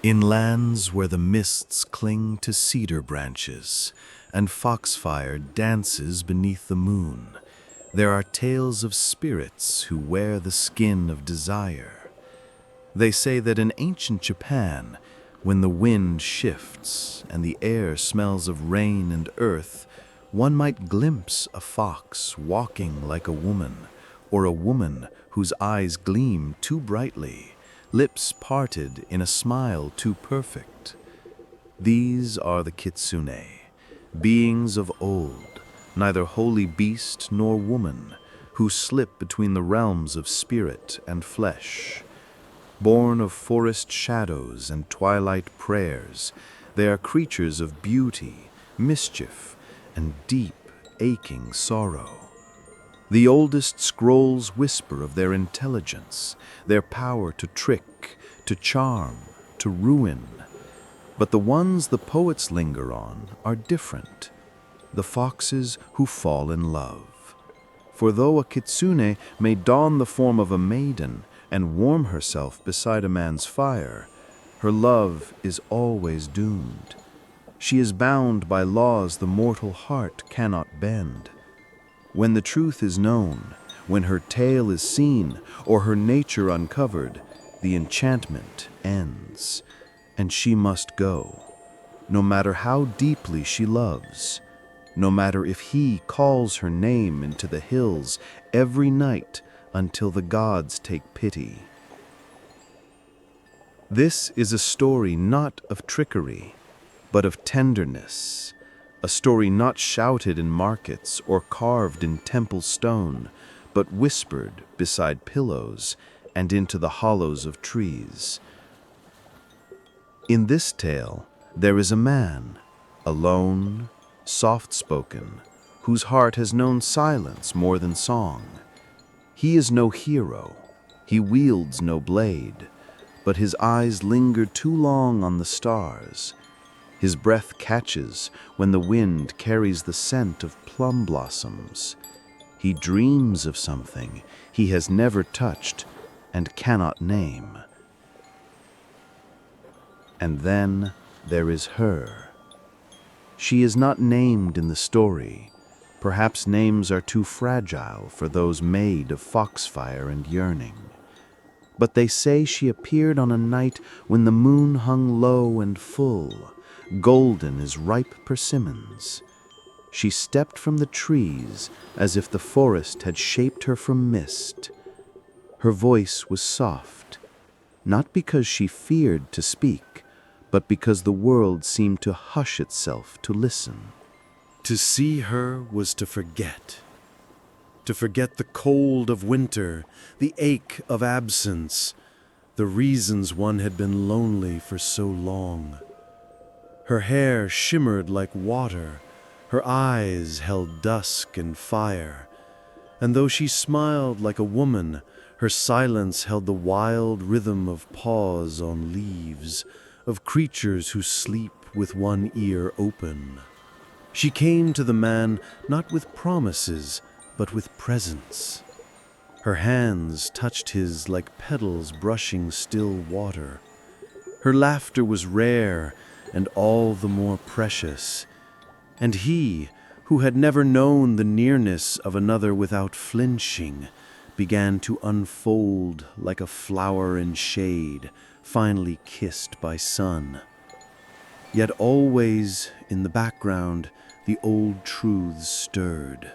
In lands where the mists cling to cedar branches and foxfire dances beneath the moon, there are tales of spirits who wear the skin of desire. They say that in ancient Japan, when the wind shifts and the air smells of rain and earth, one might glimpse a fox walking like a woman, or a woman whose eyes gleam too brightly, lips parted in a smile too perfect. These are the Kitsune, beings of old, neither holy beast nor woman, who slip between the realms of spirit and flesh. Born of forest shadows and twilight prayers, they are creatures of beauty, mischief, and deep, aching sorrow. The oldest scrolls whisper of their intelligence, their power to trick, to charm, to ruin. But the ones the poets linger on are different. The foxes who fall in love. For though a kitsune may don the form of a maiden and warm herself beside a man's fire, her love is always doomed. She is bound by laws the mortal heart cannot bend. When the truth is known, when her tale is seen, or her nature uncovered, the enchantment ends, and she must go, no matter how deeply she loves, no matter if he calls her name into the hills every night until the gods take pity. This is a story not of trickery, but of tenderness, a story not shouted in markets or carved in temple stone, but whispered beside pillows and into the hollows of trees. In this tale, there is a man, alone, soft-spoken, whose heart has known silence more than song. He is no hero, he wields no blade, but his eyes linger too long on the stars. His breath catches when the wind carries the scent of plum blossoms. He dreams of something he has never touched and cannot name. And then there is her. She is not named in the story. Perhaps names are too fragile for those made of foxfire and yearning. But they say she appeared on a night when the moon hung low and full, golden as ripe persimmons. She stepped from the trees as if the forest had shaped her from mist. Her voice was soft, not because she feared to speak, but because the world seemed to hush itself to listen. To see her was to forget the cold of winter, the ache of absence, the reasons one had been lonely for so long. Her hair shimmered like water, her eyes held dusk and fire, and though she smiled like a woman, her silence held the wild rhythm of paws on leaves, of creatures who sleep with one ear open. She came to the man not with promises, but with presence. Her hands touched his like petals brushing still water. Her laughter was rare and all the more precious, and he, who had never known the nearness of another without flinching, began to unfold like a flower in shade, finally kissed by sun. Yet always, in the background, the old truths stirred.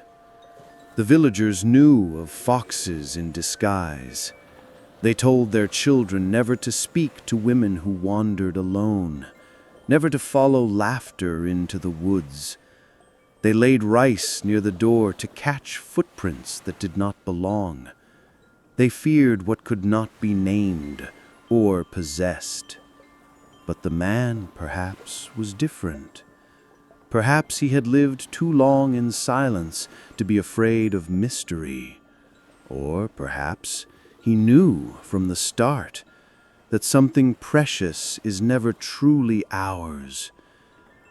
The villagers knew of foxes in disguise. They told their children never to speak to women who wandered alone, never to follow laughter into the woods. They laid rice near the door to catch footprints that did not belong. They feared what could not be named or possessed. But the man, perhaps, was different. Perhaps he had lived too long in silence to be afraid of mystery. Or perhaps he knew from the start that something precious is never truly ours,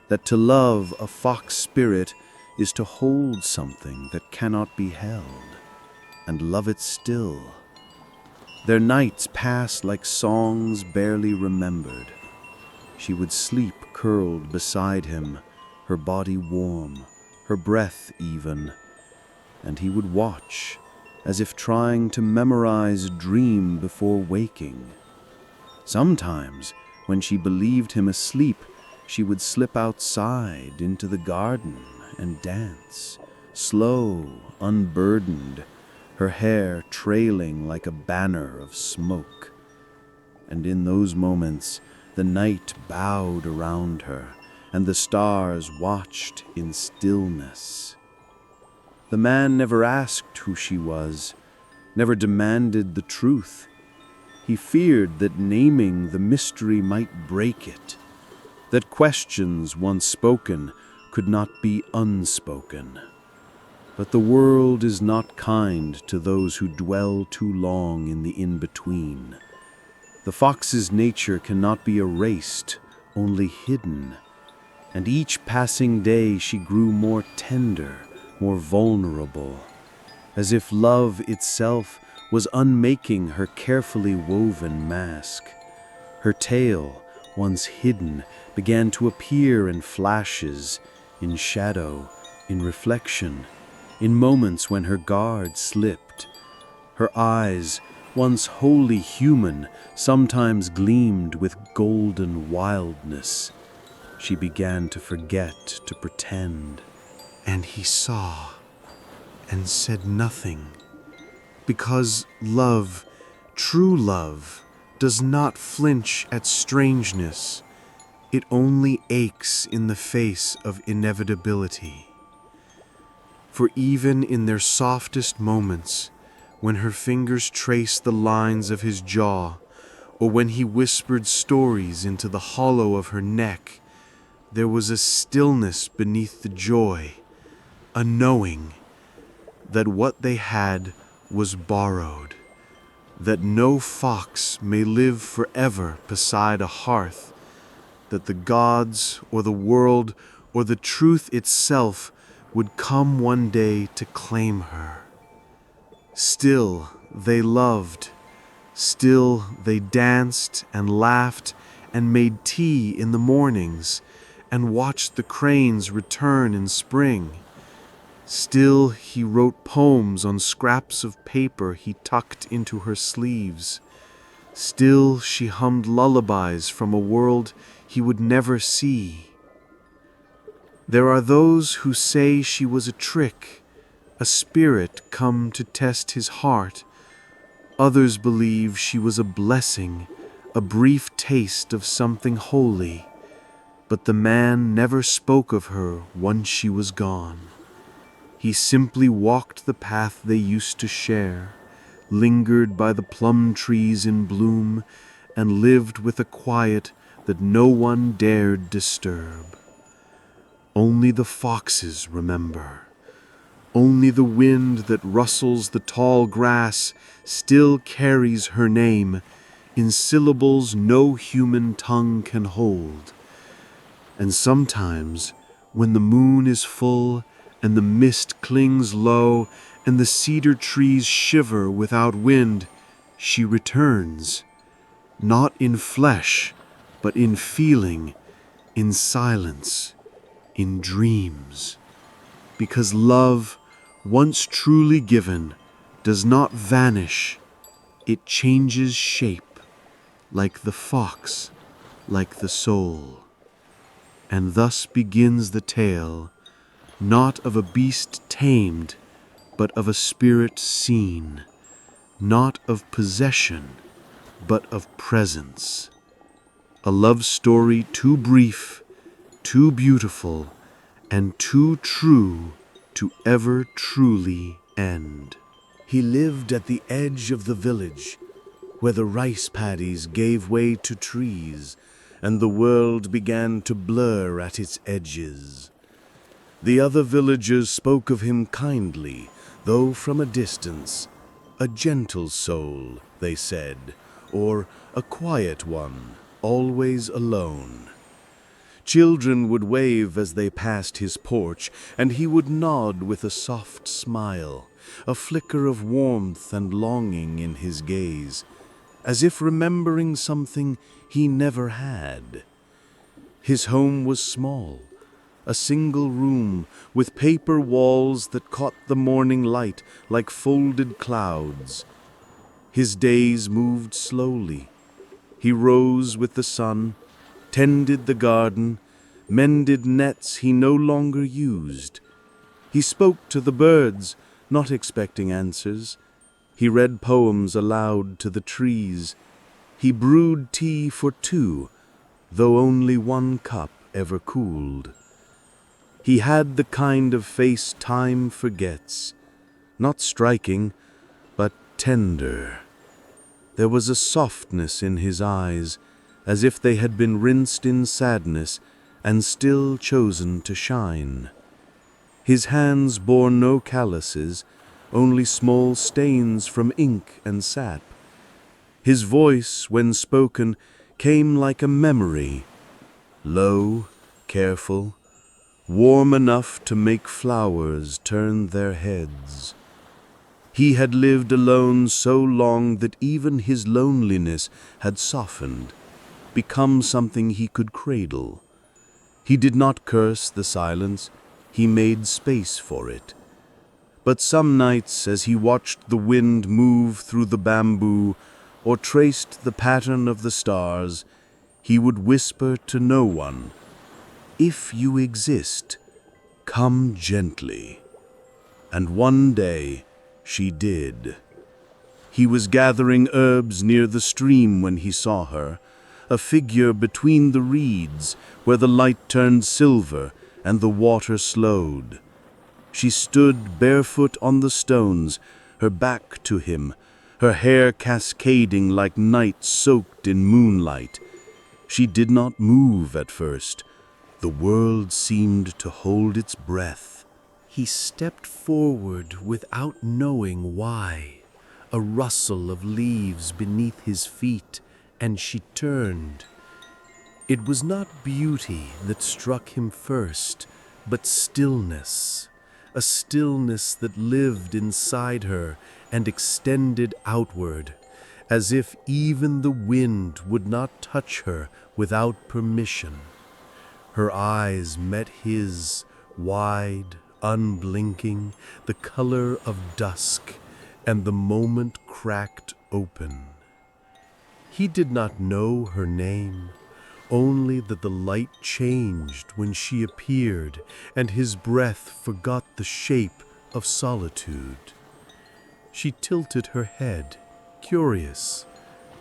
that to love a fox spirit is to hold something that cannot be held, and love it still. Their nights passed like songs barely remembered. She would sleep curled beside him, her body warm, her breath even, and he would watch, as if trying to memorize a dream before waking. Sometimes, when she believed him asleep, she would slip outside into the garden and dance, slow, unburdened, her hair trailing like a banner of smoke. And in those moments, the night bowed around her, and the stars watched in stillness. The man never asked who she was, never demanded the truth. He feared that naming the mystery might break it, that questions once spoken could not be unspoken. But the world is not kind to those who dwell too long in the in-between. The fox's nature cannot be erased, only hidden, and each passing day she grew more tender, more vulnerable, as if love itself was unmaking her carefully woven mask. Her tail, once hidden, began to appear in flashes, in shadow, in reflection, in moments when her guard slipped. Her eyes, once wholly human, sometimes gleamed with golden wildness. She began to forget to pretend. And he saw and said nothing, because love, true love, does not flinch at strangeness. It only aches in the face of inevitability. For even in their softest moments, when her fingers traced the lines of his jaw, or when he whispered stories into the hollow of her neck, there was a stillness beneath the joy, a knowing that what they had was borrowed, that no fox may live forever beside a hearth, that the gods or the world or the truth itself would come one day to claim her. Still they loved, still they danced and laughed and made tea in the mornings and watched the cranes return in spring. Still he wrote poems on scraps of paper he tucked into her sleeves. Still she hummed lullabies from a world he would never see. There are those who say she was a trick, a spirit come to test his heart. Others believe she was a blessing, a brief taste of something holy. But the man never spoke of her once she was gone. He simply walked the path they used to share, lingered by the plum trees in bloom, and lived with a quiet that no one dared disturb. Only the foxes remember. Only the wind that rustles the tall grass still carries her name in syllables no human tongue can hold. And sometimes, when the moon is full and the mist clings low and the cedar trees shiver without wind, she returns, not in flesh, but in feeling, in silence, in dreams. Because love, once truly given, does not vanish. It changes shape, like the fox, like the soul. And thus begins the tale, not of a beast tamed, but of a spirit seen, not of possession, but of presence. A love story too brief, too beautiful, and too true to ever truly end. He lived at the edge of the village, where the rice paddies gave way to trees, and the world began to blur at its edges. The other villagers spoke of him kindly, though from a distance. A gentle soul, they said, or a quiet one, always alone. Children would wave as they passed his porch, and he would nod with a soft smile, a flicker of warmth and longing in his gaze, as if remembering something he never had. His home was small, a single room with paper walls that caught the morning light like folded clouds. His days moved slowly. He rose with the sun, tended the garden, mended nets he no longer used. He spoke to the birds, not expecting answers. He read poems aloud to the trees. He brewed tea for two, though only one cup ever cooled. He had the kind of face time forgets, not striking, but tender. There was a softness in his eyes, as if they had been rinsed in sadness and still chosen to shine. His hands bore no calluses, only small stains from ink and sap. His voice, when spoken, came like a memory, low, careful, warm enough to make flowers turn their heads. He had lived alone so long that even his loneliness had softened, become something he could cradle. He did not curse the silence, he made space for it. But some nights, as he watched the wind move through the bamboo or traced the pattern of the stars, he would whisper to no one, "If you exist, come gently." And one day she did. He was gathering herbs near the stream when he saw her, a figure between the reeds where the light turned silver and the water slowed. She stood barefoot on the stones, her back to him, her hair cascading like night soaked in moonlight. She did not move at first. The world seemed to hold its breath. He stepped forward without knowing why. A rustle of leaves beneath his feet, and she turned. It was not beauty that struck him first, but stillness. A stillness that lived inside her and extended outward, as if even the wind would not touch her without permission. Her eyes met his, wide, unblinking, the color of dusk, and the moment cracked open. He did not know her name, only that the light changed when she appeared, and his breath forgot the shape of solitude. She tilted her head, curious.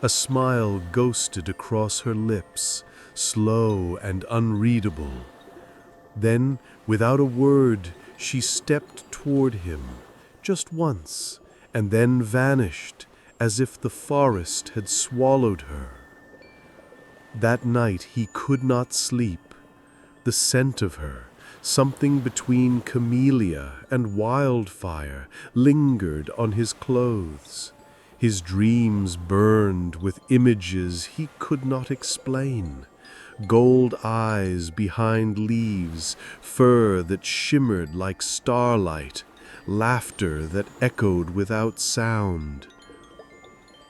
A smile ghosted across her lips, slow and unreadable. Then, without a word, she stepped toward him, just once, and then vanished, as if the forest had swallowed her. That night he could not sleep. The scent of her, something between camellia and wildfire, lingered on his clothes. His dreams burned with images he could not explain. Gold eyes behind leaves, fur that shimmered like starlight, laughter that echoed without sound.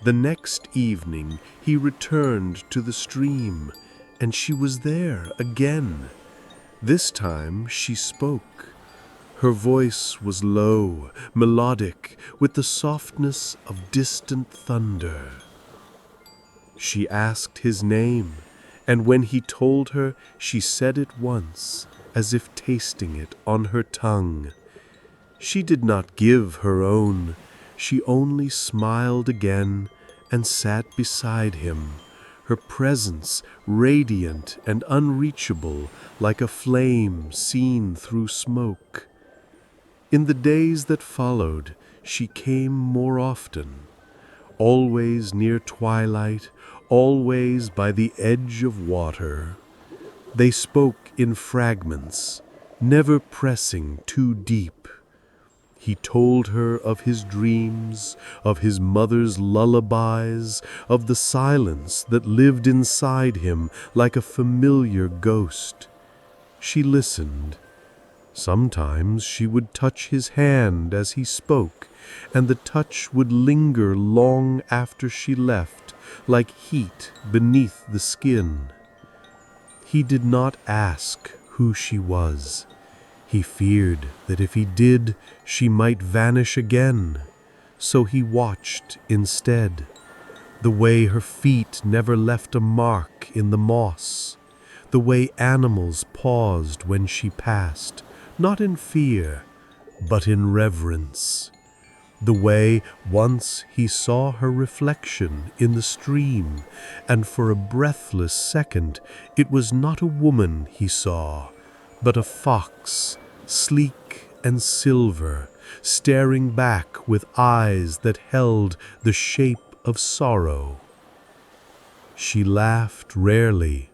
The next evening he returned to the stream, and she was there again. This time she spoke. Her voice was low, melodic, with the softness of distant thunder. She asked his name, and when he told her, she said it once, as if tasting it on her tongue. She did not give her own. She only smiled again and sat beside him, her presence radiant and unreachable like a flame seen through smoke. In the days that followed, she came more often, always near twilight, always by the edge of water. They spoke in fragments, never pressing too deep. He told her of his dreams, of his mother's lullabies, of the silence that lived inside him like a familiar ghost. She listened. Sometimes she would touch his hand as he spoke, and the touch would linger long after she left, like heat beneath the skin. He did not ask who she was. He feared that if he did, she might vanish again. So he watched instead, the way her feet never left a mark in the moss, the way animals paused when she passed, not in fear, but in reverence. The way once he saw her reflection in the stream, and for a breathless second it was not a woman he saw, but a fox, sleek and silver, staring back with eyes that held the shape of sorrow. She laughed rarely,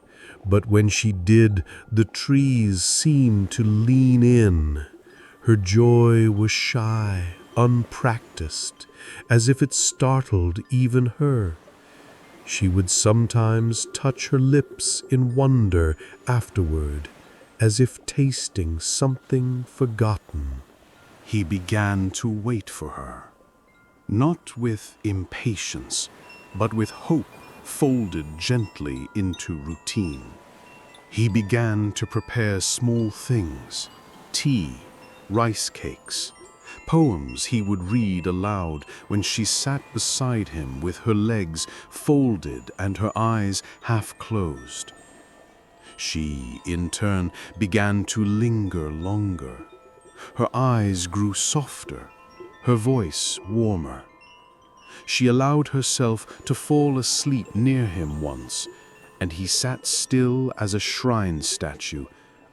but when she did, the trees seemed to lean in. Her joy was shy, unpracticed, as if it startled even her. She would sometimes touch her lips in wonder afterward, as if tasting something forgotten. He began to wait for her, not with impatience, but with hope folded gently into routine. He began to prepare small things, tea, rice cakes, poems he would read aloud when she sat beside him with her legs folded and her eyes half closed. She, in turn, began to linger longer. Her eyes grew softer, her voice warmer. She allowed herself to fall asleep near him once, and he sat still as a shrine statue,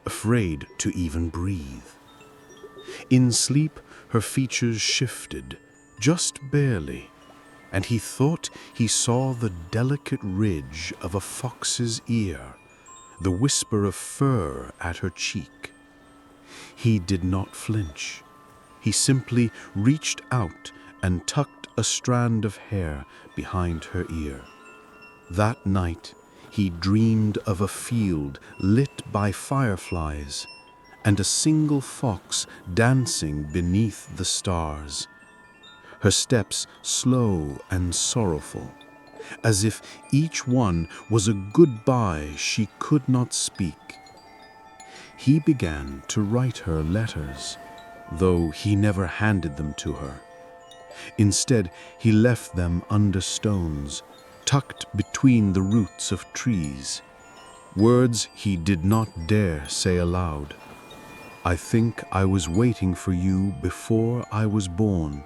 afraid to even breathe. In sleep, her features shifted, just barely, and he thought he saw the delicate ridge of a fox's ear, the whisper of fur at her cheek. He did not flinch. He simply reached out and tucked a strand of hair behind her ear. That night, he dreamed of a field lit by fireflies and a single fox dancing beneath the stars. Her steps slow and sorrowful, as if each one was a goodbye she could not speak. He began to write her letters, though he never handed them to her. Instead, he left them under stones, tucked between the roots of trees. Words he did not dare say aloud. "I think I was waiting for you before I was born,"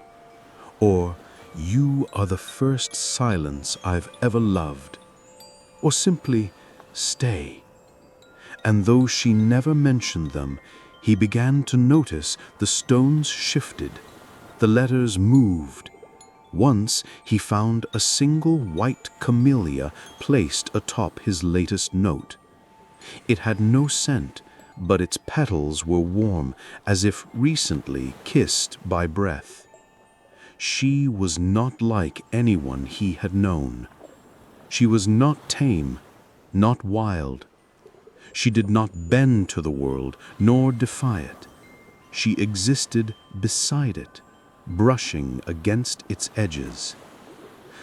or "You are the first silence I've ever loved," or simply, "Stay." And though she never mentioned them, he began to notice the stones shifted, the letters moved. Once he found a single white camellia placed atop his latest note. It had no scent, but its petals were warm, as if recently kissed by breath. She was not like anyone he had known. She was not tame, not wild. She did not bend to the world, nor defy it. She existed beside it, brushing against its edges.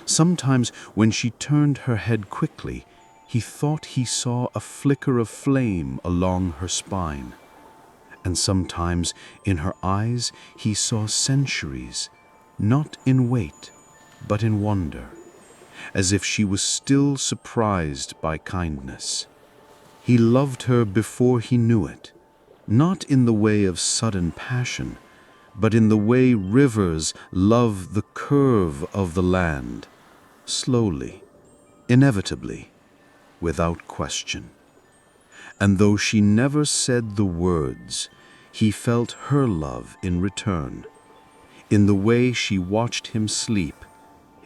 Sometimes when she turned her head quickly, he thought he saw a flicker of flame along her spine. And sometimes in her eyes he saw centuries, not in weight, but in wonder, as if she was still surprised by kindness. He loved her before he knew it, not in the way of sudden passion, but in the way rivers love the curve of the land, slowly, inevitably, without question. And though she never said the words, he felt her love in return, in the way she watched him sleep,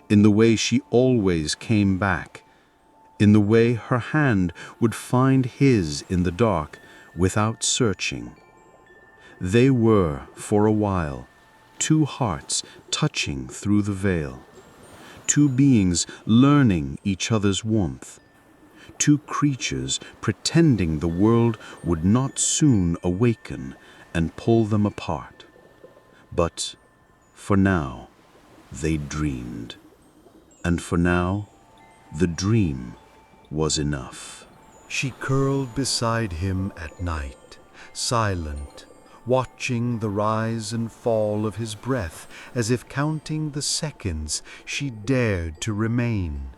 in the way she always came back, in the way her hand would find his in the dark without searching. They were, for a while, two hearts touching through the veil, two beings learning each other's warmth, two creatures pretending the world would not soon awaken and pull them apart. But for now, they dreamed. And for now, the dream was enough. She curled beside him at night, silent, watching the rise and fall of his breath as if counting the seconds she dared to remain.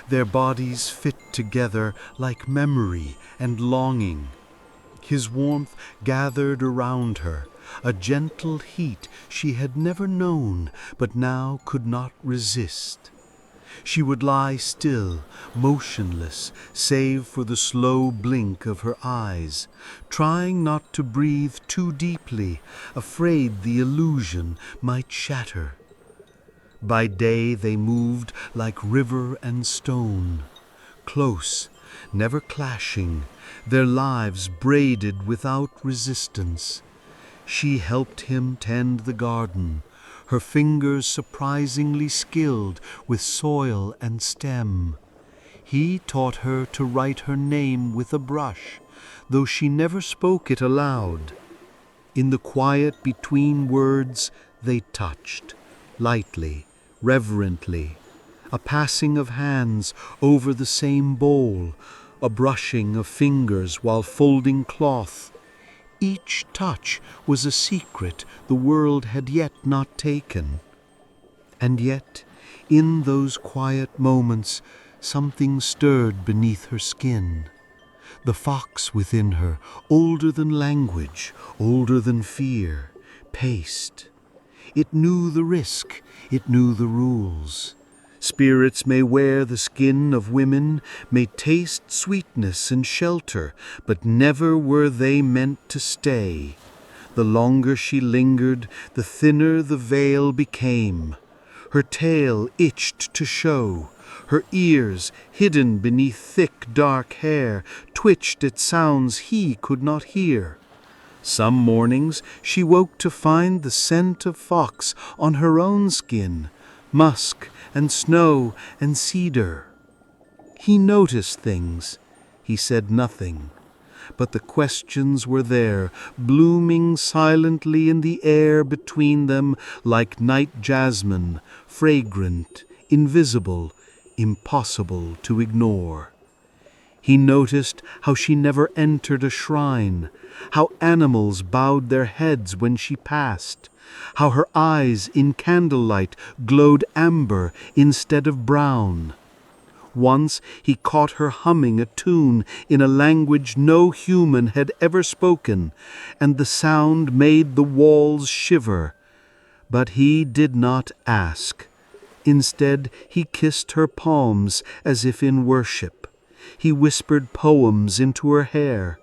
Their bodies fit together like memory and longing. His warmth gathered around her, a gentle heat she had never known but now could not resist. She would lie still, motionless, save for the slow blink of her eyes, trying not to breathe too deeply, afraid the illusion might shatter. By day they moved like river and stone, close, never clashing, their lives braided without resistance. She helped him tend the garden, her fingers surprisingly skilled with soil and stem. He taught her to write her name with a brush, though she never spoke it aloud. In the quiet between words they touched, lightly, reverently, a passing of hands over the same bowl, a brushing of fingers while folding cloth. Each touch was a secret the world had yet not taken. And yet, in those quiet moments, something stirred beneath her skin. The fox within her, older than language, older than fear, paced. It knew the risk, it knew the rules. Spirits may wear the skin of women, may taste sweetness and shelter, but never were they meant to stay. The longer she lingered, the thinner the veil became. Her tail itched to show. Her ears, hidden beneath thick dark hair, twitched at sounds he could not hear. Some mornings she woke to find the scent of fox on her own skin, musk and snow and cedar. He noticed things. He said nothing. But the questions were there, blooming silently in the air between them like night jasmine, fragrant, invisible, impossible to ignore. He noticed how she never entered a shrine, how animals bowed their heads when she passed, how her eyes in candlelight glowed amber instead of brown. Once he caught her humming a tune in a language no human had ever spoken, and the sound made the walls shiver. But he did not ask. Instead, he kissed her palms as if in worship. He whispered poems into her hair.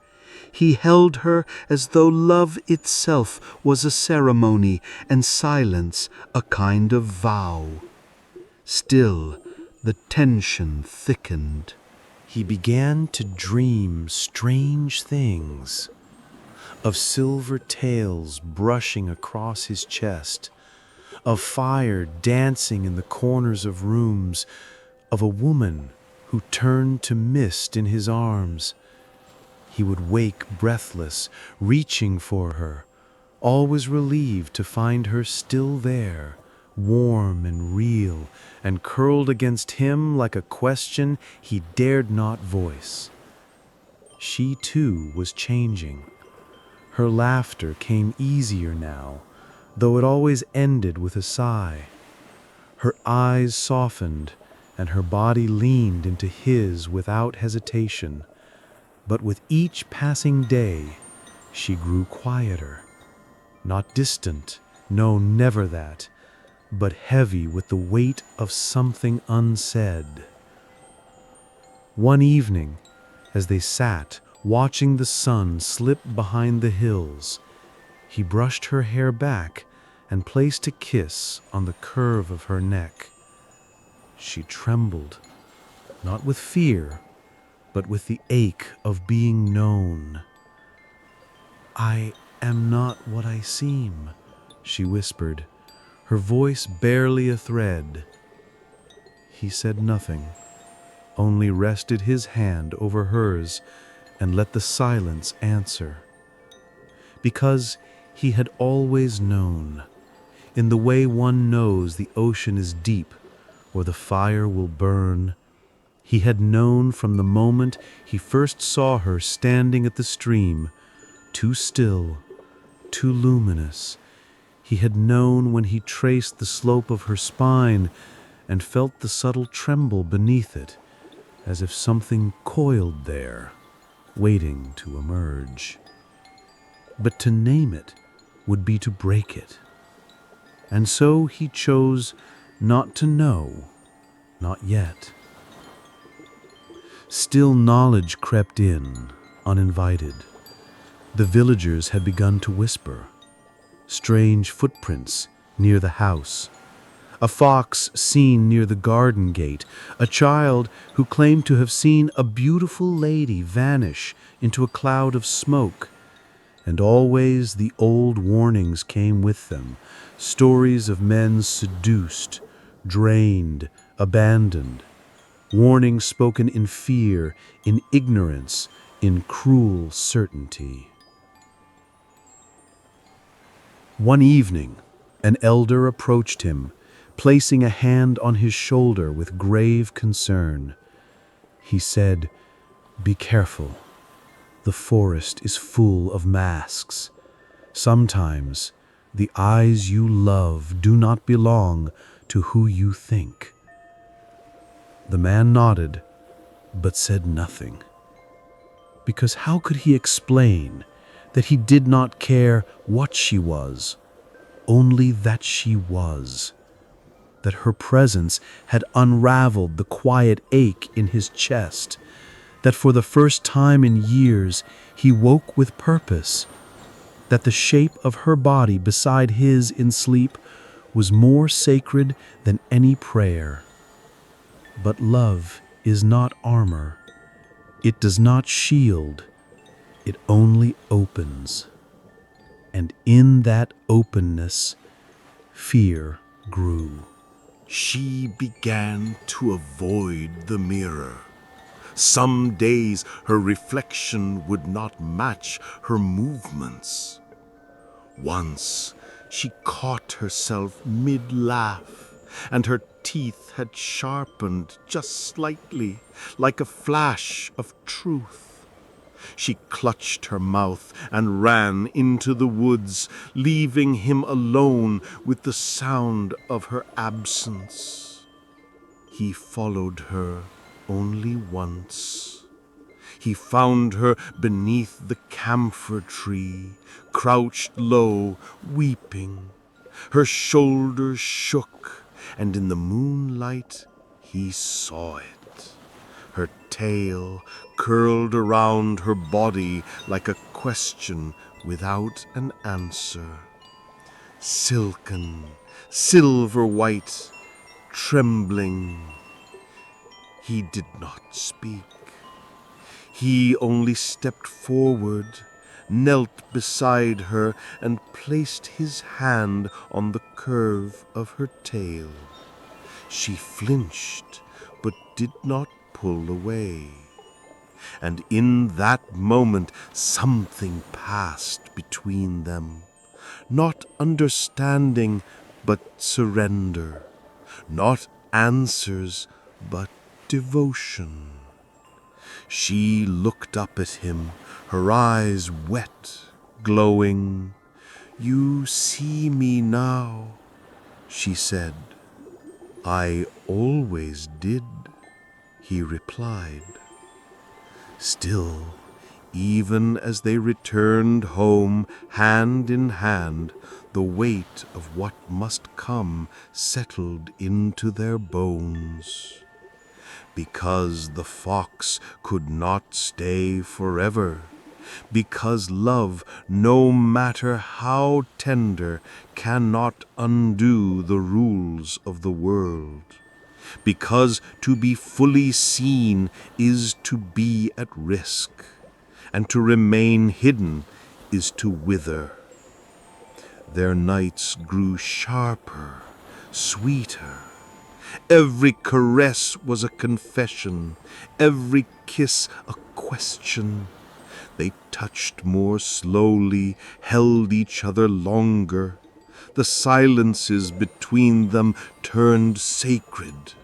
He held her as though love itself was a ceremony and silence a kind of vow. Still, the tension thickened. He began to dream strange things, of silver tails brushing across his chest, of fire dancing in the corners of rooms, of a woman who turned to mist in his arms. He would wake breathless, reaching for her, always relieved to find her still there, warm and real, and curled against him like a question he dared not voice. She too was changing. Her laughter came easier now, though it always ended with a sigh. Her eyes softened, and her body leaned into his without hesitation. But with each passing day, she grew quieter. Not distant, no, never that, but heavy with the weight of something unsaid. One evening, as they sat watching the sun slip behind the hills, he brushed her hair back and placed a kiss on the curve of her neck. She trembled, not with fear, but with the ache of being known. "I am not what I seem," she whispered, her voice barely a thread. He said nothing, only rested his hand over hers and let the silence answer. Because he had always known, in the way one knows the ocean is deep or the fire will burn, He had known from the moment he first saw her standing at the stream, too still, too luminous. He had known when he traced the slope of her spine and felt the subtle tremble beneath it, as if something coiled there, waiting to emerge. But to name it would be to break it. And so he chose not to know, not yet. Still knowledge crept in, uninvited. The villagers had begun to whisper. Strange footprints near the house. A fox seen near the garden gate. A child who claimed to have seen a beautiful lady vanish into a cloud of smoke. And always the old warnings came with them. Stories of men seduced, drained, abandoned. Warnings spoken in fear, in ignorance, in cruel certainty. One evening, an elder approached him, placing a hand on his shoulder with grave concern. He said, "Be careful. The forest is full of masks. Sometimes the eyes you love do not belong to who you think." The man nodded, but said nothing. Because how could he explain that he did not care what she was, only that she was, that her presence had unraveled the quiet ache in his chest, that for the first time in years he woke with purpose, that the shape of her body beside his in sleep was more sacred than any prayer. But love is not armor. It does not shield. It only opens. And in that openness, fear grew. She began to avoid the mirror. Some days her reflection would not match her movements. Once she caught herself mid-laugh, and her teeth had sharpened just slightly, like a flash of truth. She clutched her mouth and ran into the woods, leaving him alone with the sound of her absence. He followed her only once. He found her beneath the camphor tree, crouched low, weeping. Her shoulders shook, and in the moonlight he saw it. Her tail curled around her body like a question without an answer. Silken, silver white, trembling. He did not speak. He only stepped forward, knelt beside her, and placed his hand on the curve of her tail. She flinched, but did not pull away. And in that moment something passed between them. Not understanding, but surrender. Not answers, but devotion. She looked up at him, her eyes wet, glowing. "You see me now," she said. "I always did," he replied. Still, even as they returned home hand in hand, the weight of what must come settled into their bones. Because the fox could not stay forever. Because love, no matter how tender, cannot undo the rules of the world. Because to be fully seen is to be at risk, and to remain hidden is to wither. Their nights grew sharper, sweeter. Every caress was a confession, every kiss a question. They touched more slowly, held each other longer. The silences between them turned sacred.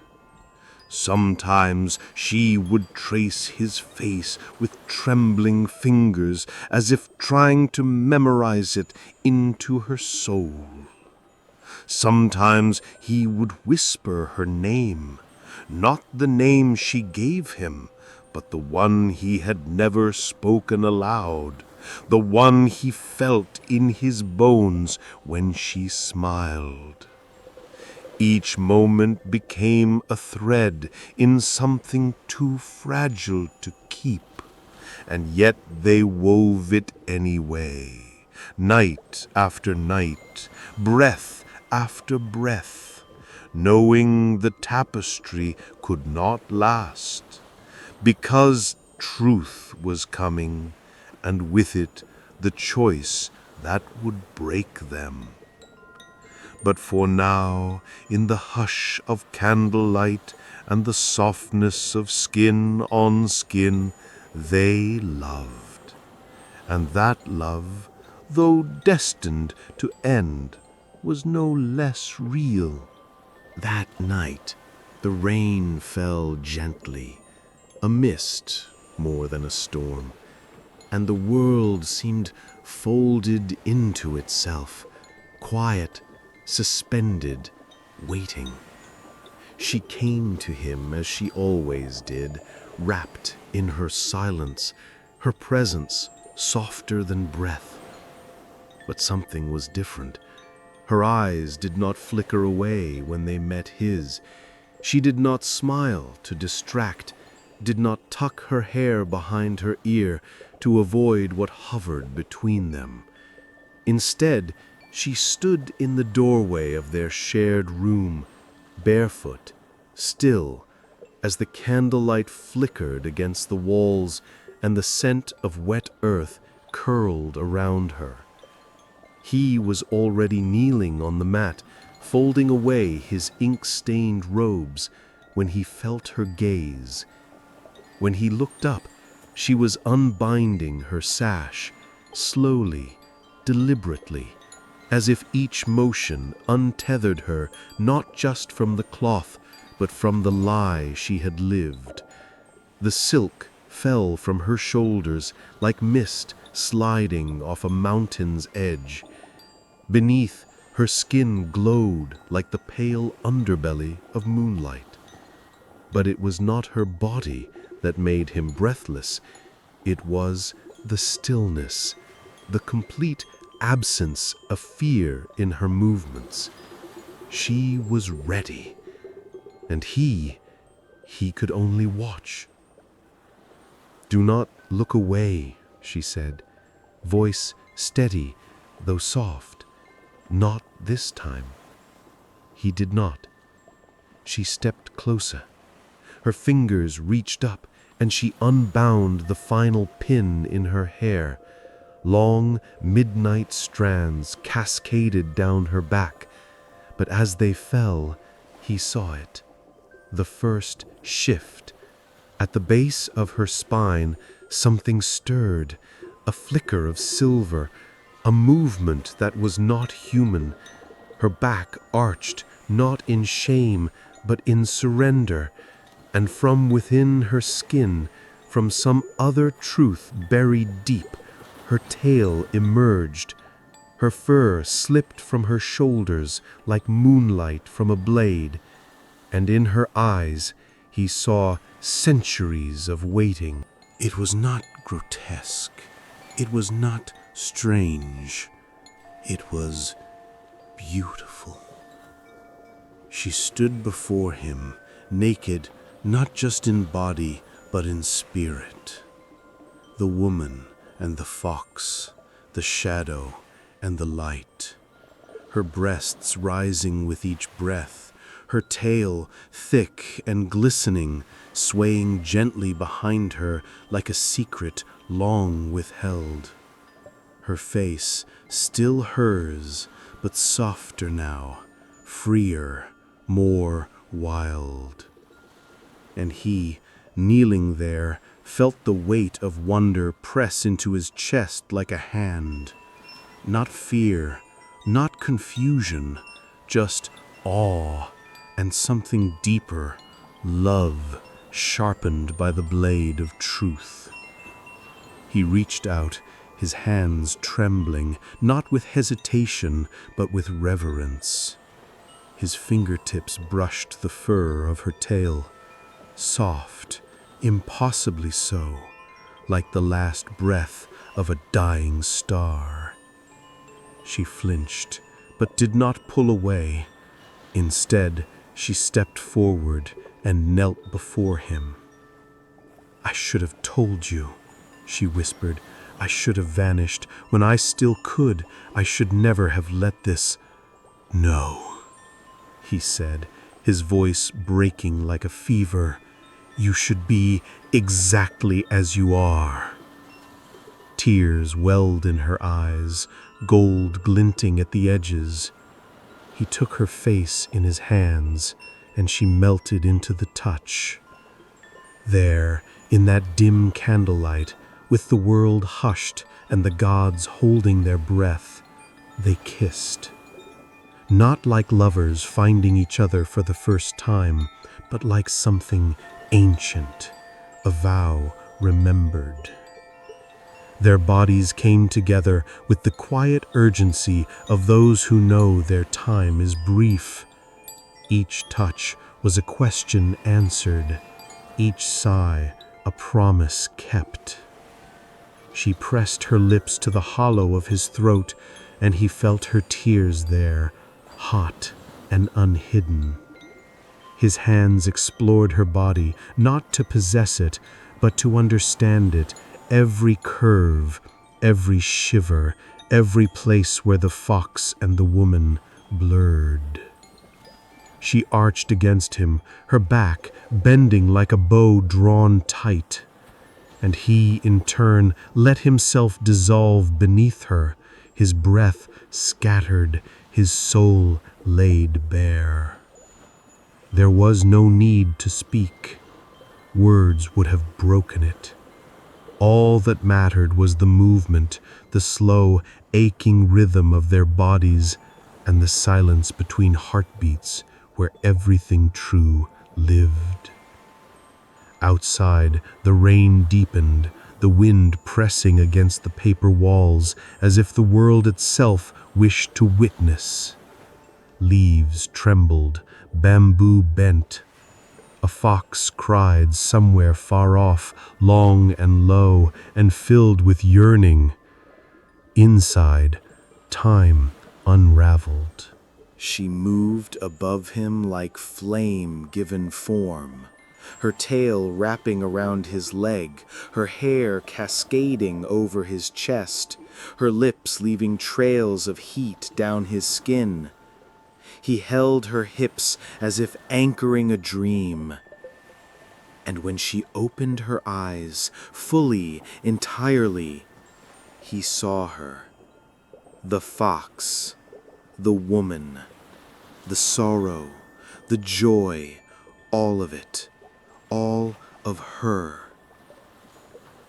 Sometimes she would trace his face with trembling fingers, as if trying to memorize it into her soul. Sometimes he would whisper her name, not the name she gave him, but the one he had never spoken aloud, the one he felt in his bones when she smiled. Each moment became a thread in something too fragile to keep, and yet they wove it anyway, night after night, breath after breath, knowing the tapestry could not last, because truth was coming, and with it the choice that would break them. But for now, in the hush of candlelight and the softness of skin on skin, they loved. And that love, though destined to end, was no less real. That night, the rain fell gently, a mist more than a storm, and the world seemed folded into itself, quiet, suspended, waiting. She came to him as she always did, wrapped in her silence, her presence softer than breath. But something was different. Her eyes did not flicker away when they met his. She did not smile to distract, did not tuck her hair behind her ear to avoid what hovered between them. Instead, she stood in the doorway of their shared room, barefoot, still, as the candlelight flickered against the walls and the scent of wet earth curled around her. He was already kneeling on the mat, folding away his ink-stained robes, when he felt her gaze. When he looked up, she was unbinding her sash, slowly, deliberately, as if each motion untethered her not just from the cloth, but from the lie she had lived. The silk fell from her shoulders like mist sliding off a mountain's edge. Beneath, her skin glowed like the pale underbelly of moonlight. But it was not her body that made him breathless. It was the stillness, the complete absence of fear in her movements. She was ready, and he could only watch. "Do not look away," she said, voice steady though soft. "Not this time." He did not. She stepped closer. Her fingers reached up, and she unbound the final pin in her hair. Long midnight strands cascaded down her back, but as they fell, he saw it. The first shift. At the base of her spine, something stirred, a flicker of silver, a movement that was not human. Her back arched, not in shame, but in surrender, and from within her skin, from some other truth buried deep, her tail emerged. Her fur slipped from her shoulders like moonlight from a blade, and in her eyes he saw centuries of waiting. It was not grotesque. It was not strange. It was beautiful. She stood before him, naked, not just in body, but in spirit. The woman and the fox, the shadow and the light. Her breasts rising with each breath, her tail thick and glistening, swaying gently behind her like a secret long withheld. Her face still hers, but softer now, freer, more wild. And he, kneeling there, felt the weight of wonder press into his chest like a hand. Not fear, not confusion, just awe and something deeper, love sharpened by the blade of truth. He reached out, his hands trembling, not with hesitation, but with reverence. His fingertips brushed the fur of her tail, soft, impossibly so, like the last breath of a dying star. She flinched, but did not pull away. Instead, she stepped forward and knelt before him. "I should have told you," she whispered. "I should have vanished. When I still could, I should never have let this—" "No," he said, his voice breaking like a fever. "You should be exactly as you are." Tears welled in her eyes, gold glinting at the edges. He took her face in his hands, and she melted into the touch. There, in that dim candlelight, with the world hushed and the gods holding their breath, they kissed. Not like lovers finding each other for the first time, but like something ancient, a vow remembered. Their bodies came together with the quiet urgency of those who know their time is brief. Each touch was a question answered, each sigh a promise kept. She pressed her lips to the hollow of his throat, and he felt her tears there, hot and unhidden. His hands explored her body, not to possess it, but to understand it, every curve, every shiver, every place where the fox and the woman blurred. She arched against him, her back bending like a bow drawn tight, and he, in turn, let himself dissolve beneath her, his breath scattered, his soul laid bare. There was no need to speak. Words would have broken it. All that mattered was the movement, the slow, aching rhythm of their bodies, and the silence between heartbeats where everything true lived. Outside, the rain deepened, the wind pressing against the paper walls as if the world itself wished to witness. Leaves trembled, bamboo bent. A fox cried somewhere far off, long and low, and filled with yearning. Inside, time unraveled. She moved above him like flame given form, her tail wrapping around his leg, her hair cascading over his chest, her lips leaving trails of heat down his skin. He held her hips as if anchoring a dream. And when she opened her eyes, fully, entirely, he saw her. The fox, the woman, the sorrow, the joy, all of it, all of her.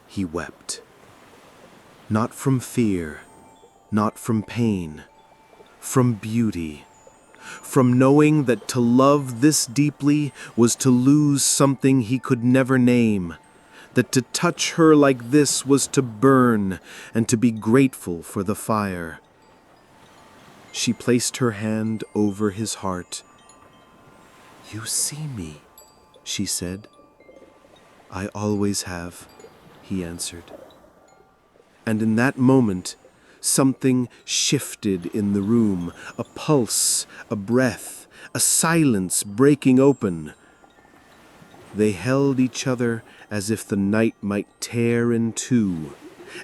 He wept. Not from fear, not from pain, from beauty. From knowing that to love this deeply was to lose something he could never name, that to touch her like this was to burn and to be grateful for the fire. She placed her hand over his heart. "You see me," she said. "I always have," he answered. And in that moment, something shifted in the room, a pulse, a breath, a silence breaking open. They held each other as if the night might tear in two,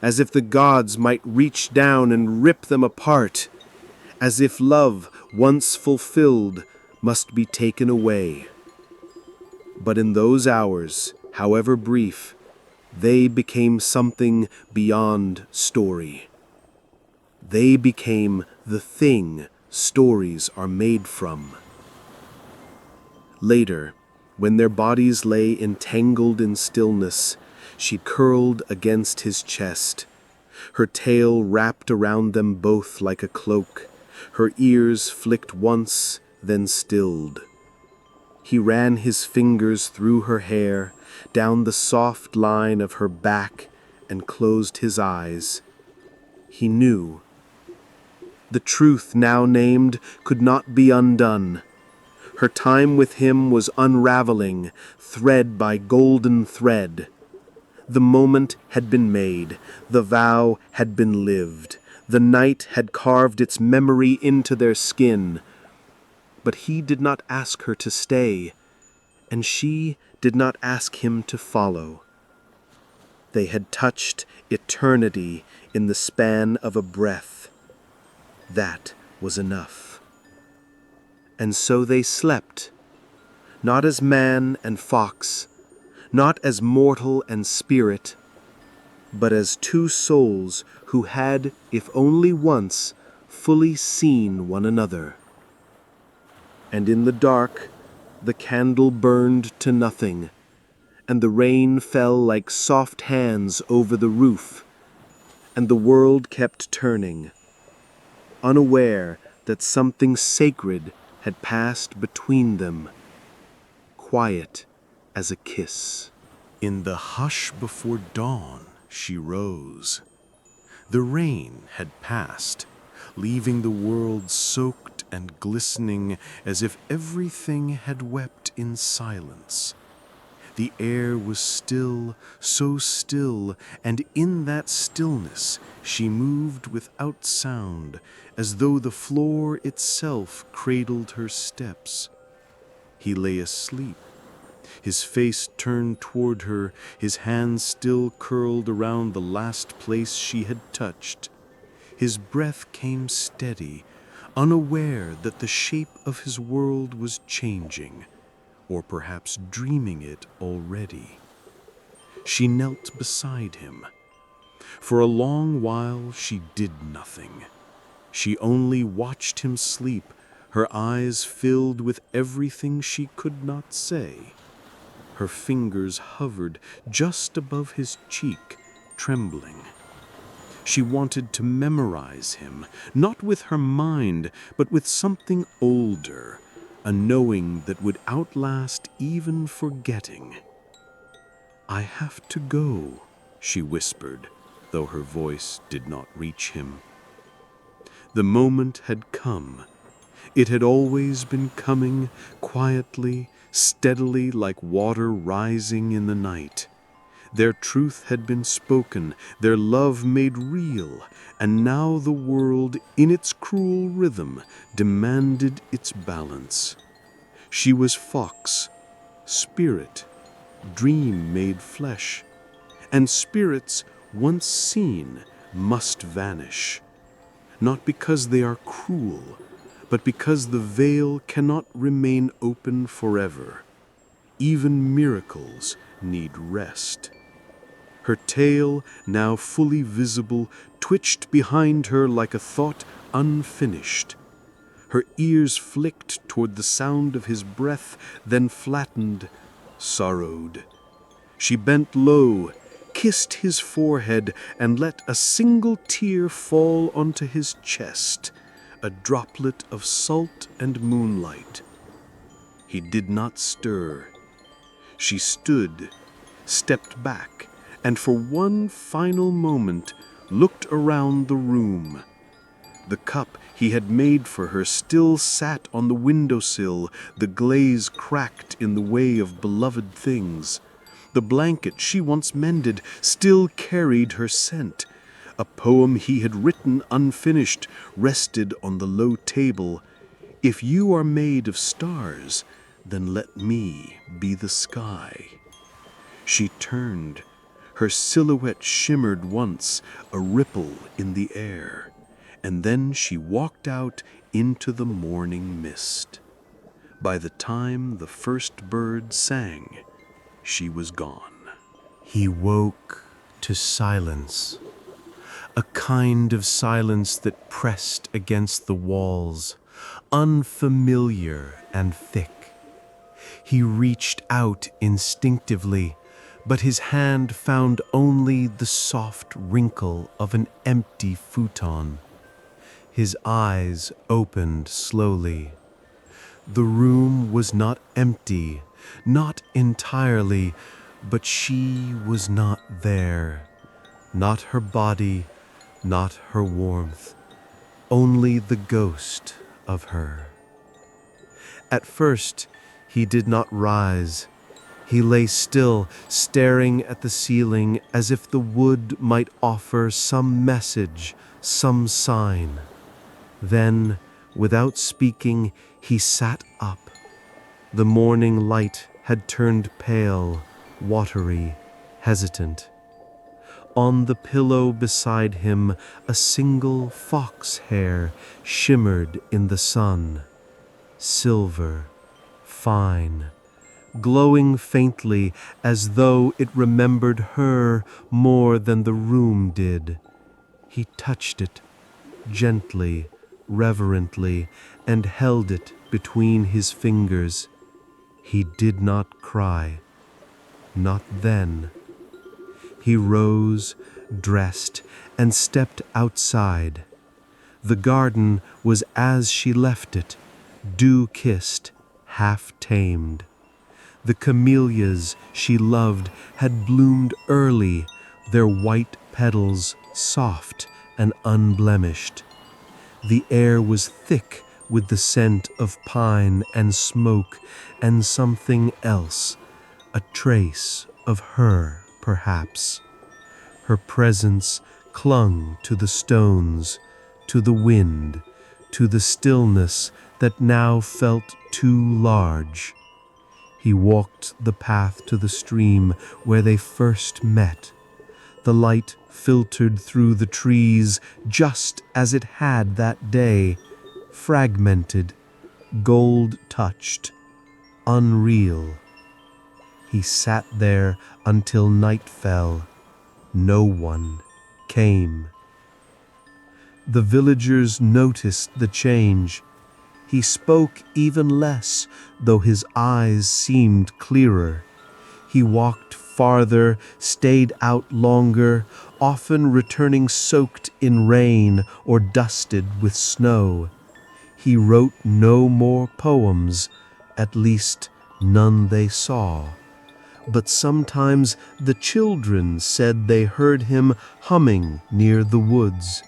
as if the gods might reach down and rip them apart, as if love, once fulfilled, must be taken away. But in those hours, however brief, they became something beyond story. They became the thing stories are made from. Later, when their bodies lay entangled in stillness, she curled against his chest, her tail wrapped around them both like a cloak, her ears flicked once, then stilled. He ran his fingers through her hair, down the soft line of her back, and closed his eyes. He knew. The truth now named could not be undone. Her time with him was unraveling, thread by golden thread. The moment had been made, the vow had been lived, the night had carved its memory into their skin. But he did not ask her to stay, and she did not ask him to follow. They had touched eternity in the span of a breath. That was enough. And so they slept, not as man and fox, not as mortal and spirit, but as two souls who had, if only once, fully seen one another. And in the dark, the candle burned to nothing, and the rain fell like soft hands over the roof, and the world kept turning, unaware that something sacred had passed between them, quiet as a kiss. In the hush before dawn, she rose. The rain had passed, leaving the world soaked and glistening as if everything had wept in silence. The air was still, so still, and in that stillness she moved without sound, as though the floor itself cradled her steps. He lay asleep, his face turned toward her, his hands still curled around the last place she had touched. His breath came steady, unaware that the shape of his world was changing, or perhaps dreaming it already. She knelt beside him. For a long while she did nothing. She only watched him sleep, her eyes filled with everything she could not say. Her fingers hovered just above his cheek, trembling. She wanted to memorize him, not with her mind, but with something older, a knowing that would outlast even forgetting. "I have to go," she whispered, though her voice did not reach him. The moment had come. It had always been coming, quietly, steadily, like water rising in the night. Their truth had been spoken, their love made real, and now the world, in its cruel rhythm, demanded its balance. She was fox, spirit, dream made flesh, and spirits, once seen, must vanish. Not because they are cruel, but because the veil cannot remain open forever. Even miracles need rest. Her tail, now fully visible, twitched behind her like a thought unfinished. Her ears flicked toward the sound of his breath, then flattened, sorrowed. She bent low, kissed his forehead, and let a single tear fall onto his chest, a droplet of salt and moonlight. He did not stir. She stood, stepped back, and for one final moment looked around the room. The cup he had made for her still sat on the windowsill, the glaze cracked in the way of beloved things. The blanket she once mended still carried her scent. A poem he had written unfinished rested on the low table. "If you are made of stars, then let me be the sky." She turned. Her silhouette shimmered once, a ripple in the air, and then she walked out into the morning mist. By the time the first bird sang, she was gone. He woke to silence, a kind of silence that pressed against the walls, unfamiliar and thick. He reached out instinctively, but his hand found only the soft wrinkle of an empty futon. His eyes opened slowly. The room was not empty, not entirely, but she was not there. Not her body, not her warmth, only the ghost of her. At first, he did not rise. He lay still, staring at the ceiling as if the wood might offer some message, some sign. Then, without speaking, he sat up. The morning light had turned pale, watery, hesitant. On the pillow beside him, a single fox hair shimmered in the sun. Silver, fine, glowing faintly as though it remembered her more than the room did. He touched it, gently, reverently, and held it between his fingers. He did not cry, not then. He rose, dressed, and stepped outside. The garden was as she left it, dew-kissed, half-tamed. The camellias she loved had bloomed early, their white petals soft and unblemished. The air was thick with the scent of pine and smoke and something else, a trace of her, perhaps. Her presence clung to the stones, to the wind, to the stillness that now felt too large. He walked the path to the stream where they first met. The light filtered through the trees just as it had that day, fragmented, gold-touched, unreal. He sat there until night fell. No one came. The villagers noticed the change. He spoke even less, though his eyes seemed clearer. He walked farther, stayed out longer, often returning soaked in rain or dusted with snow. He wrote no more poems, at least none they saw. But sometimes the children said they heard him humming near the woods,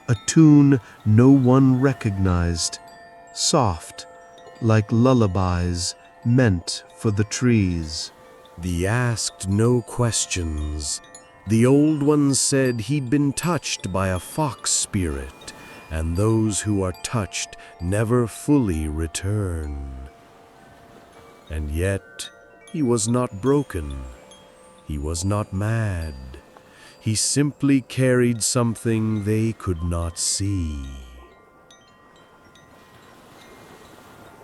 a tune no one recognized, soft, like lullabies meant for the trees. They asked no questions. The old ones said he'd been touched by a fox spirit, and those who are touched never fully return. And yet, he was not broken. He was not mad. He simply carried something they could not see.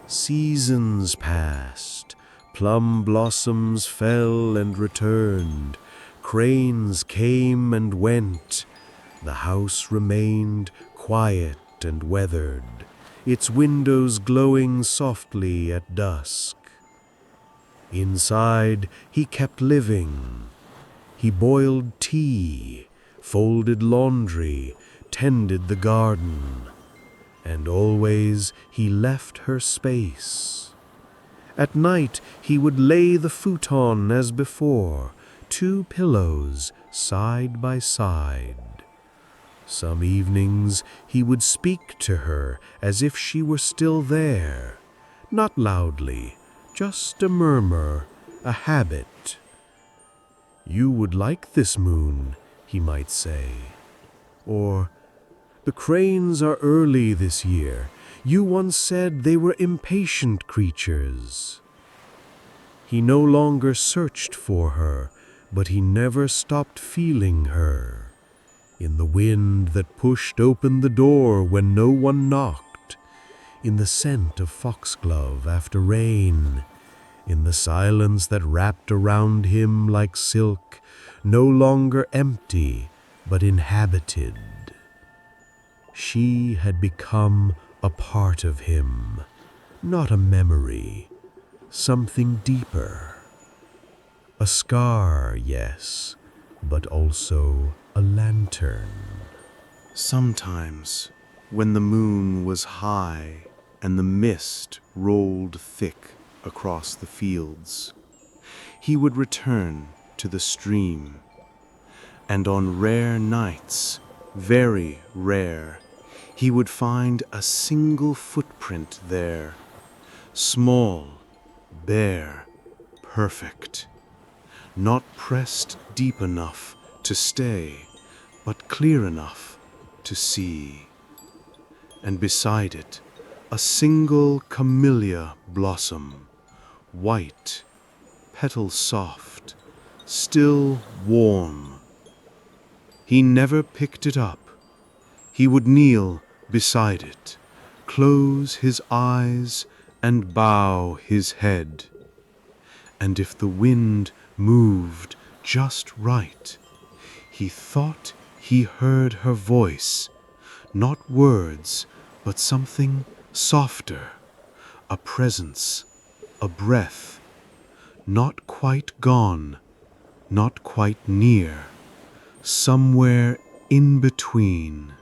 Seasons passed. Plum blossoms fell and returned. Cranes came and went. The house remained quiet and weathered, its windows glowing softly at dusk. Inside, he kept living. He boiled tea, folded laundry, tended the garden, and always he left her space. At night, he would lay the futon as before, 2 pillows side by side. Some evenings he would speak to her as if she were still there, not loudly, just a murmur, a habit. "You would like this moon," he might say. Or, "The cranes are early this year. You once said they were impatient creatures." He no longer searched for her, but he never stopped feeling her. In the wind that pushed open the door when no one knocked, in the scent of foxglove after rain, in the silence that wrapped around him like silk, no longer empty, but inhabited. She had become a part of him, not a memory, something deeper. A scar, yes, but also a lantern. Sometimes, when the moon was high, and the mist rolled thick across the fields. He would return to the stream, and on rare nights, very rare, he would find a single footprint there, small, bare, perfect, not pressed deep enough to stay, but clear enough to see. And beside it, a single camellia blossom, white, petal soft, still warm. He never picked it up. He would kneel beside it, close his eyes and bow his head. And if the wind moved just right, he thought he heard her voice, not words, but something softer, a presence, a breath, not quite gone, not quite near, somewhere in between.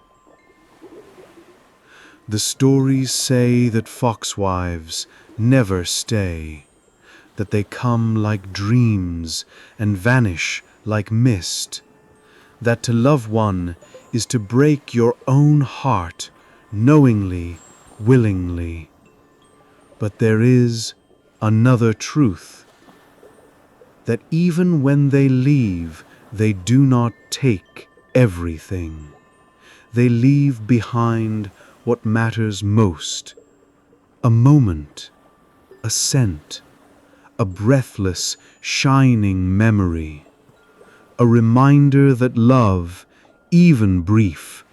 The stories say that foxwives never stay, that they come like dreams and vanish like mist, that to love one is to break your own heart knowingly, willingly. But there is another truth, that even when they leave, they do not take everything. They leave behind what matters most, a moment, a scent, a breathless, shining memory, a reminder that love, even brief,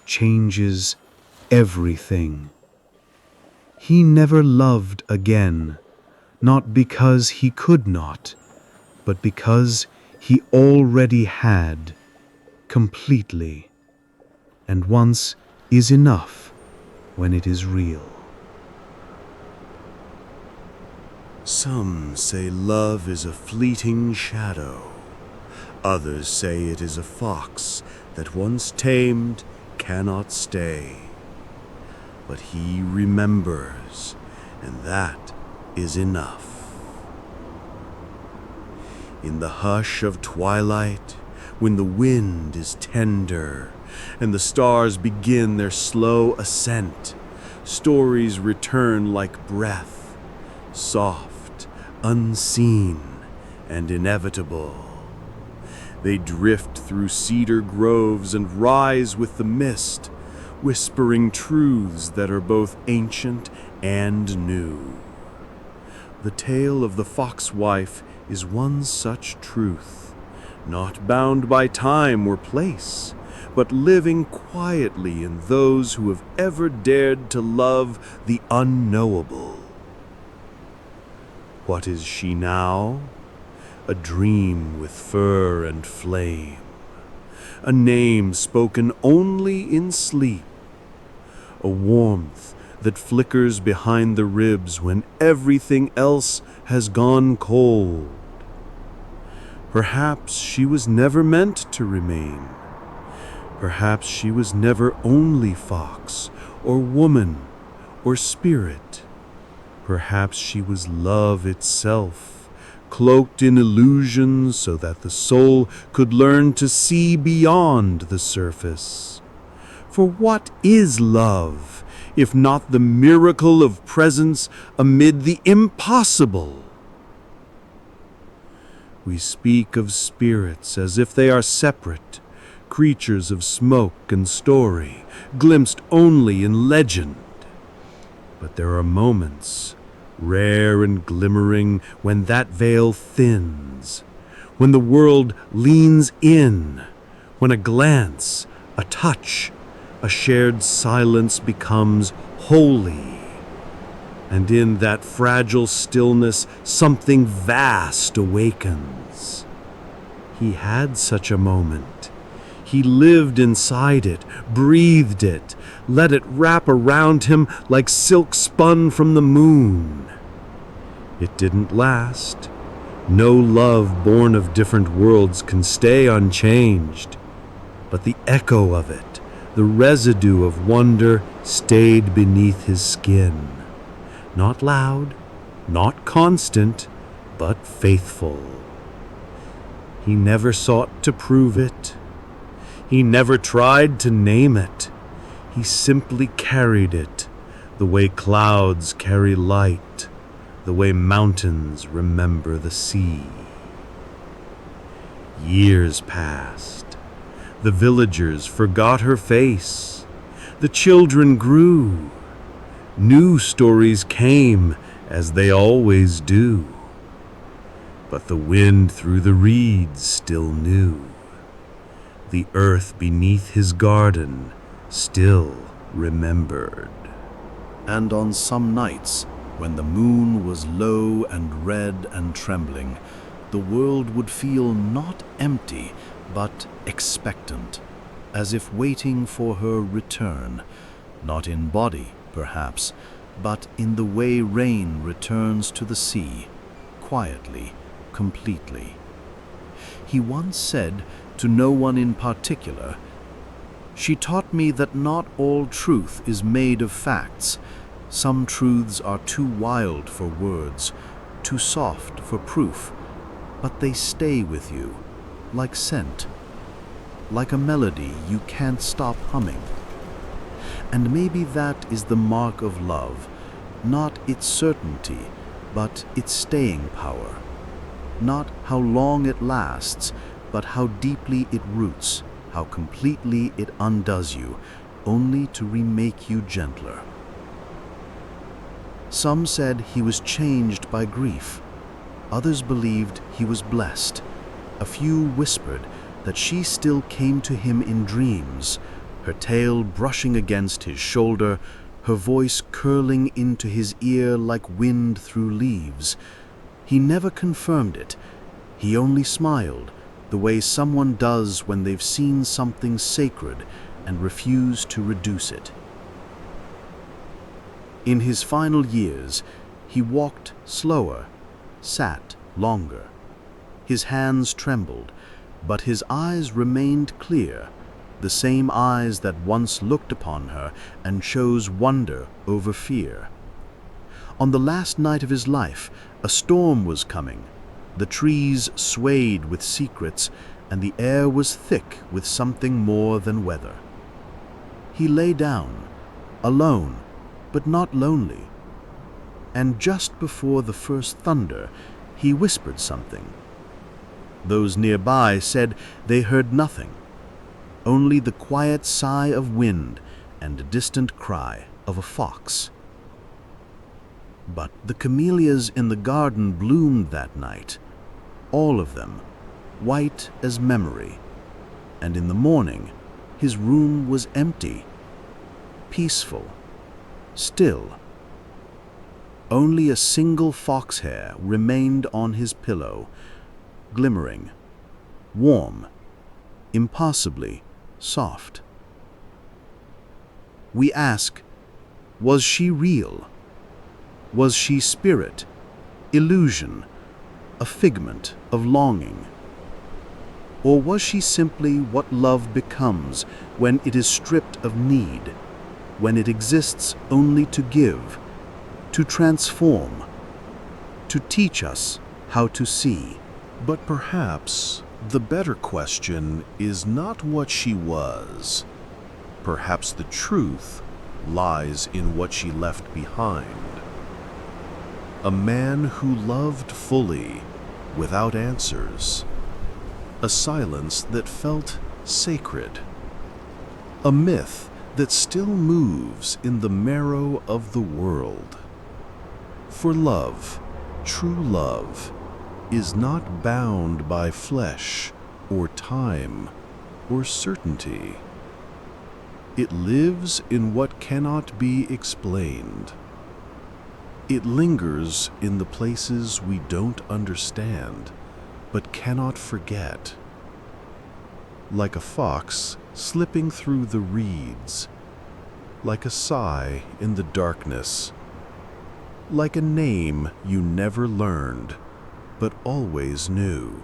changes everything. He never loved again, not because he could not, but because he already had, completely. And once is enough when it is real. Some say love is a fleeting shadow. Others say it is a fox that once tamed cannot stay. But he remembers, and that is enough. In the hush of twilight, when the wind is tender, and the stars begin their slow ascent, stories return like breath, soft, unseen, and inevitable. They drift through cedar groves and rise with the mist, whispering truths that are both ancient and new. The tale of the foxwife is one such truth, not bound by time or place, but living quietly in those who have ever dared to love the unknowable. What is she now? A dream with fur and flame, a name spoken only in sleep, a warmth that flickers behind the ribs when everything else has gone cold. Perhaps she was never meant to remain. Perhaps she was never only fox, or woman, or spirit. Perhaps she was love itself, cloaked in illusions so that the soul could learn to see beyond the surface. For what is love, if not the miracle of presence amid the impossible? We speak of spirits as if they are separate, creatures of smoke and story, glimpsed only in legend. But there are moments, rare and glimmering, when that veil thins, when the world leans in, when a glance, a touch, a shared silence becomes holy. And in that fragile stillness, something vast awakens. He had such a moment. He lived inside it, breathed it, let it wrap around him like silk spun from the moon. It didn't last. No love born of different worlds can stay unchanged. But the echo of it, The residue of wonder stayed beneath his skin. Not loud, not constant, but faithful. He never sought to prove it. He never tried to name it. He simply carried it, the way clouds carry light, the way mountains remember the sea. Years passed. The villagers forgot her face. The children grew. New stories came, as they always do. But the wind through the reeds still knew. The earth beneath his garden still remembered. And on some nights, when the moon was low and red and trembling, the world would feel not empty, but expectant, as if waiting for her return, not in body, perhaps, but in the way rain returns to the sea, quietly, completely. He once said to no one in particular, "She taught me that not all truth is made of facts. Some truths are too wild for words, too soft for proof, but they stay with you, like scent, like a melody you can't stop humming." And maybe that is the mark of love, not its certainty, but its staying power. Not how long it lasts, but how deeply it roots, how completely it undoes you, only to remake you gentler. Some said he was changed by grief. Others believed he was blessed. A few whispered that she still came to him in dreams, her tail brushing against his shoulder, her voice curling into his ear like wind through leaves. He never confirmed it. He only smiled, the way someone does when they've seen something sacred and refuse to reduce it. In his final years, he walked slower, sat longer. His hands trembled, but his eyes remained clear, the same eyes that once looked upon her and chose wonder over fear. On the last night of his life, a storm was coming. The trees swayed with secrets, and the air was thick with something more than weather. He lay down, alone, but not lonely. And just before the first thunder, he whispered something. Those nearby said they heard nothing, only the quiet sigh of wind and a distant cry of a fox. But the camellias in the garden bloomed that night, all of them, white as memory, and in the morning his room was empty, peaceful, still. Only a single foxhair remained on his pillow, glimmering, warm, impossibly soft. We ask, was she real? Was she spirit, illusion, a figment of longing? Or was she simply what love becomes when it is stripped of need, when it exists only to give, to transform, to teach us how to see? But perhaps the better question is not what she was. Perhaps the truth lies in what she left behind. A man who loved fully, without answers. A silence that felt sacred. A myth that still moves in the marrow of the world. For love, true love, is not bound by flesh or time or certainty. It lives in what cannot be explained. It lingers in the places we don't understand, but cannot forget. Like a fox slipping through the reeds, like a sigh in the darkness, like a name you never learned, but always knew.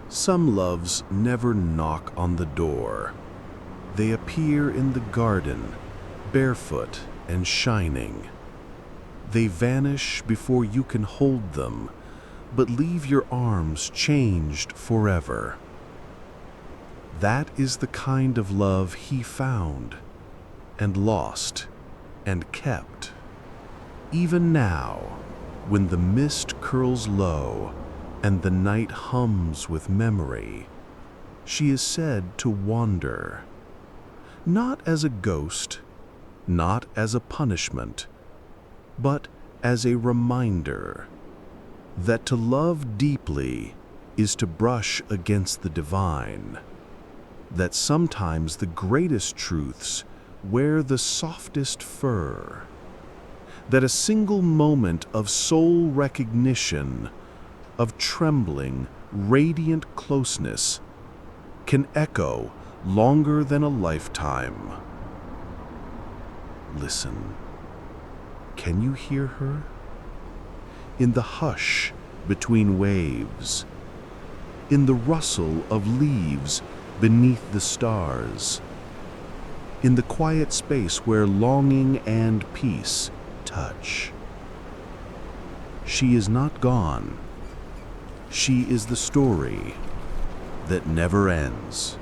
Some loves never knock on the door. They appear in the garden, barefoot and shining. They vanish before you can hold them, but leave your arms changed forever. That is the kind of love he found, and lost, and kept. Even now, when the mist curls low and the night hums with memory, she is said to wander, not as a ghost, not as a punishment, but as a reminder that to love deeply is to brush against the divine, that sometimes the greatest truths wear the softest fur, that a single moment of soul recognition, of trembling, radiant closeness, can echo longer than a lifetime. Listen. Can you hear her? In the hush between waves, in the rustle of leaves beneath the stars, in the quiet space where longing and peace touch. She is not gone. She is the story that never ends.